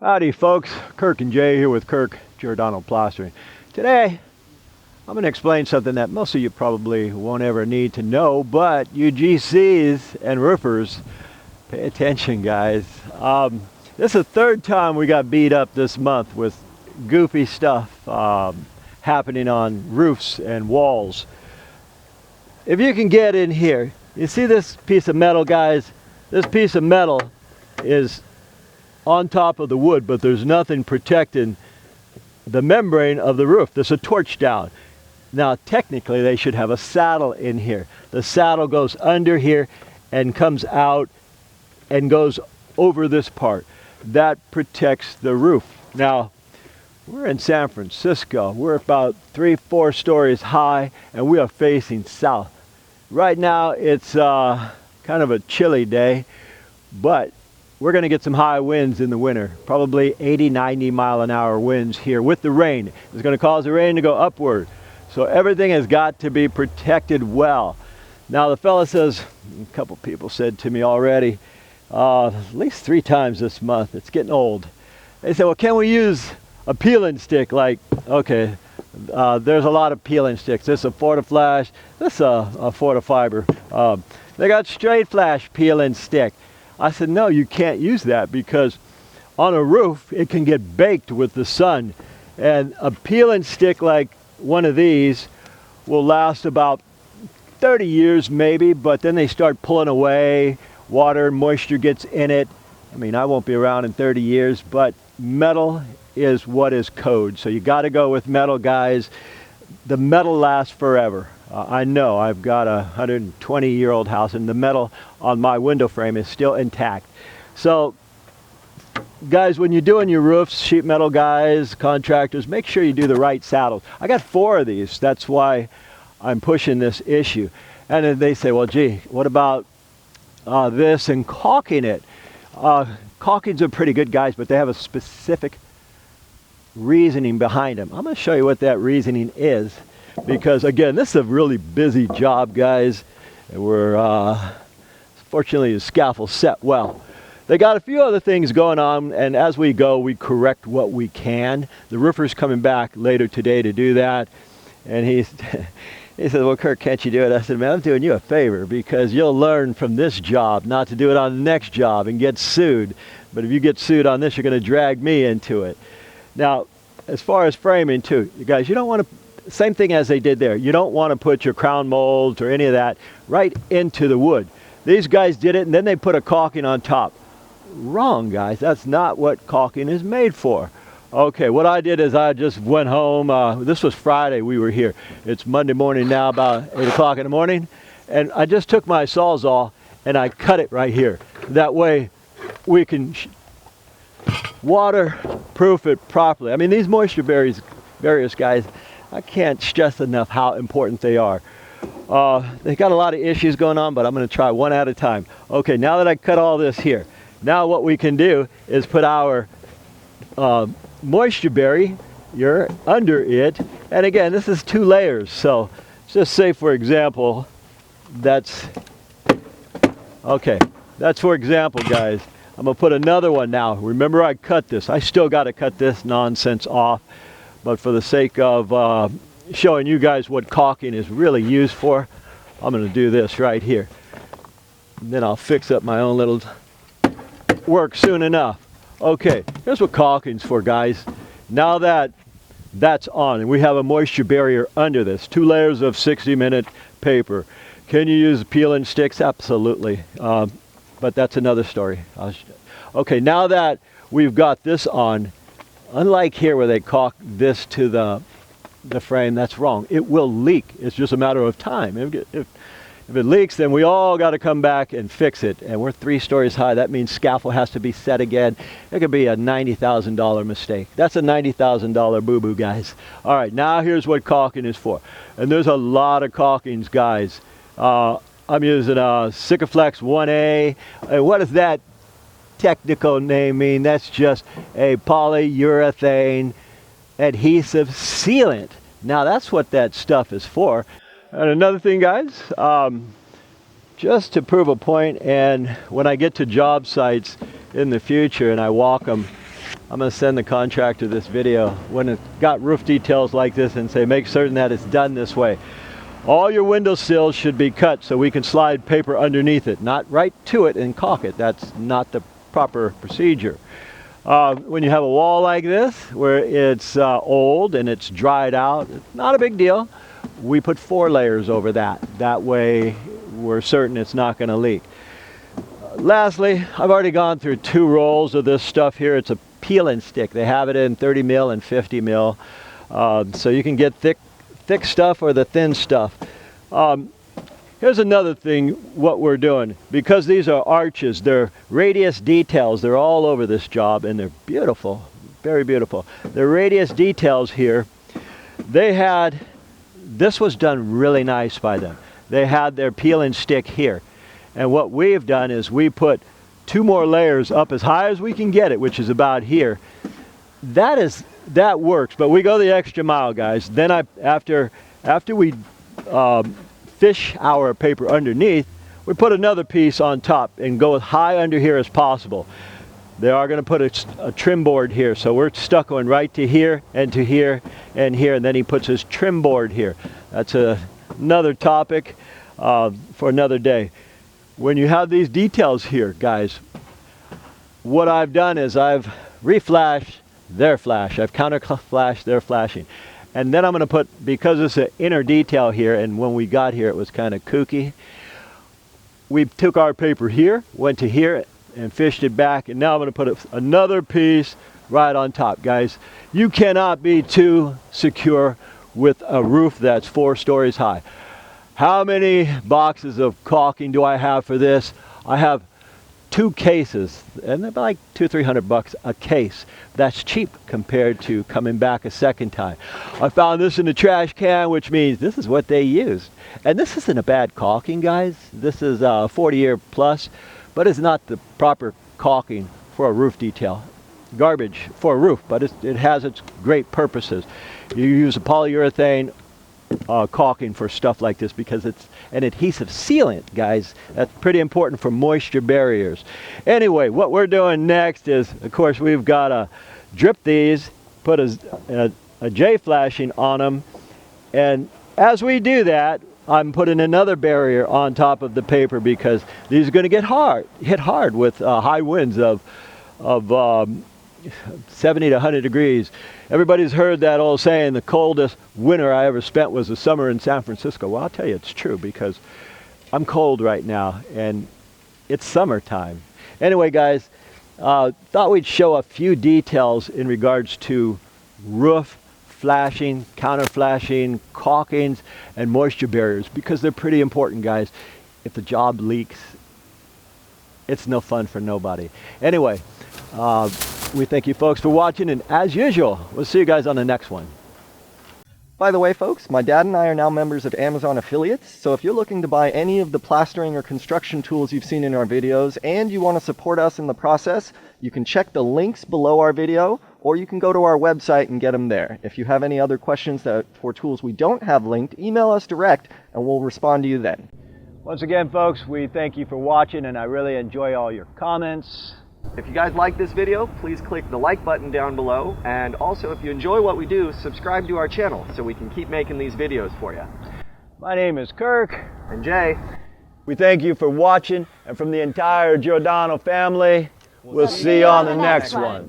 Howdy folks, Kirk and Jay here with Kirk, Giordano Plastering. Today, I'm going to explain something that most of you probably won't ever need to know, but you GCs and roofers, pay attention guys. This is the third time we got beat up this month with goofy stuff happening on roofs and walls. If you can get in here, you see this piece of metal guys? This piece of metal is on top of the wood, but there's nothing protecting the membrane of the roof. There's a torch down. Now technically they should have a saddle in here. The saddle goes under here and comes out and goes over this part. That protects the roof. Now we're in San Francisco. We're about 3-4 stories high and we are facing south. Right now it's kind of a chilly day, but we're going to get some high winds in the winter, probably 80-90 mile an hour winds here with the rain. It's going to cause the rain to go upward. So everything has got to be protected well. Now the fella says, a couple people said to me already, at least 3 times this month, it's getting old. They said, well, can we use a peeling stick? Like, okay, there's a lot of peeling sticks. This is a Fortiflash, this is a Fortifiber. They got straight flash peeling stick. I said, no, you can't use that because on a roof, it can get baked with the sun. And a peeling stick like one of these will last about 30 years maybe, but then they start pulling away, water and moisture gets in it. I mean, I won't be around in 30 years, but metal is what is code. So you got to go with metal, guys. The metal lasts forever. I know I've got a 120-year-old house and the metal on my window frame is still intact. So guys, when you're doing your roofs, sheet metal guys, contractors, make sure you do the right saddles. I got 4 of these. That's why I'm pushing this issue. And then they say, well, gee, what about this and caulking it? Caulkings are pretty good guys, but they have a specific reasoning behind them. I'm going to show you what that reasoning is. Because again, this is a really busy job, guys. And we're fortunately the scaffold's set well. They got a few other things going on, and as we go, we correct what we can. The roofer's coming back later today to do that, and he said, well, Kirk, can't you do it? I said, man, I'm doing you a favor because you'll learn from this job not to do it on the next job and get sued. But if you get sued on this, you're going to drag me into it. Now, as far as framing too, you guys, you don't want to. Same thing as they did there. You don't want to put your crown molds or any of that right into the wood. These guys did it and then they put a caulking on top. Wrong, guys. That's not what caulking is made for. Okay, what I did is I just went home. This was Friday we were here. It's Monday morning now, about 8 o'clock in the morning. And I just took my Sawzall and I cut it right here. That way we can waterproof it properly. I mean, these moisture barriers guys, I can't stress enough how important they are. They got a lot of issues going on, but I'm going to try one at a time. Okay, now that I cut all this here, now what we can do is put our moisture barrier under it. And again, this is 2 layers. So just say, for example, that's, okay, that's for example, guys. I'm going to put another one now. Remember, I cut this. I still got to cut this nonsense off. But for the sake of showing you guys what caulking is really used for, I'm going to do this right here. And then I'll fix up my own little work soon enough. Okay, here's what caulking's for, guys. Now that that's on, and we have a moisture barrier under this, 2 layers of 60-minute paper. Can you use peeling sticks? Absolutely. But that's another story. Okay, now that we've got this on, unlike here where they caulk this to the frame, that's wrong. It will leak. It's just a matter of time. If it leaks, then we all got to come back and fix it. And we're 3 stories high. That means scaffold has to be set again. It could be a $90,000 mistake. That's a $90,000 boo-boo, guys. All right, now here's what caulking is for. And there's a lot of caulkings, guys. I'm using a Sikaflex 1A. And what does that technical name mean? That's just a polyurethane adhesive sealant. Now that's what that stuff is for. And another thing, guys, just to prove a point, and when I get to job sites in the future and I walk them, I'm going to send the contractor this video when it got roof details like this and say make certain that it's done this way. All your window sills should be cut so we can slide paper underneath it, not right to it and caulk it. That's not the proper procedure. When you have a wall like this where it's old and it's dried out, it's not a big deal. We put 4 layers over that. That way we're certain it's not going to leak. Lastly, I've already gone through 2 rolls of this stuff here. It's a peel and stick. They have it in 30 mil and 50 mil. So you can get thick stuff or the thin stuff. Here's another thing what we're doing. Because these are arches, they're radius details. They're all over this job and they're beautiful, very beautiful. The radius details here, this was done really nice by them. They had their peel and stick here. And what we've done is we put 2 more layers up as high as we can get it, which is about here. That works, but we go the extra mile, guys. Then after we fish our paper underneath, we put another piece on top and go as high under here as possible. They are going to put a trim board here, so we're stuccoing right to here and to here and here, and then he puts his trim board here. That's another topic for another day. When you have these details here, guys, what I've done is I've reflashed their flash. I've counter flashed their flashing. And then I'm going to put, because it's an inner detail here, and when we got here it was kind of kooky, we took our paper here, went to here, and fished it back, and now I'm going to put another piece right on top. Guys, you cannot be too secure with a roof that's 4 stories high. How many boxes of caulking do I have for this? I have 2 cases, and they're like $200-300 a case. That's cheap compared to coming back a second time. I found this in the trash can, which means this is what they used. And this isn't a bad caulking, guys. This is 40-year plus, but it's not the proper caulking for a roof detail. Garbage for a roof, but it has its great purposes. You use a polyurethane caulking for stuff like this because it's an adhesive sealant, guys. That's pretty important for moisture barriers. Anyway, what we're doing next is, of course, we've got to drip these, put a J flashing on them, and as we do that, I'm putting another barrier on top of the paper because these are going to get hit hard with high winds of 70 to 100 degrees. Everybody's heard that old saying, the coldest winter I ever spent was the summer in San Francisco. Well, I'll tell you it's true because I'm cold right now and it's summertime. Anyway, guys, thought we'd show a few details in regards to roof flashing, counter flashing, caulkings, and moisture barriers because they're pretty important, guys. If the job leaks, it's no fun for nobody. Anyway, we thank you folks for watching, and as usual, we'll see you guys on the next one. By the way, folks, my dad and I are now members of Amazon affiliates, so if you're looking to buy any of the plastering or construction tools you've seen in our videos and you want to support us in the process, you can check the links below our video, or you can go to our website and get them there. If you have any other questions for tools we don't have linked, email us direct and we'll respond to you then. Once again, folks, we thank you for watching, and I really enjoy all your comments. If you guys like this video, please click the like button down below, and also if you enjoy what we do, subscribe to our channel so we can keep making these videos for you. My name is Kirk. And Jay. We thank you for watching, and from the entire Giordano family, we'll see you on the next one.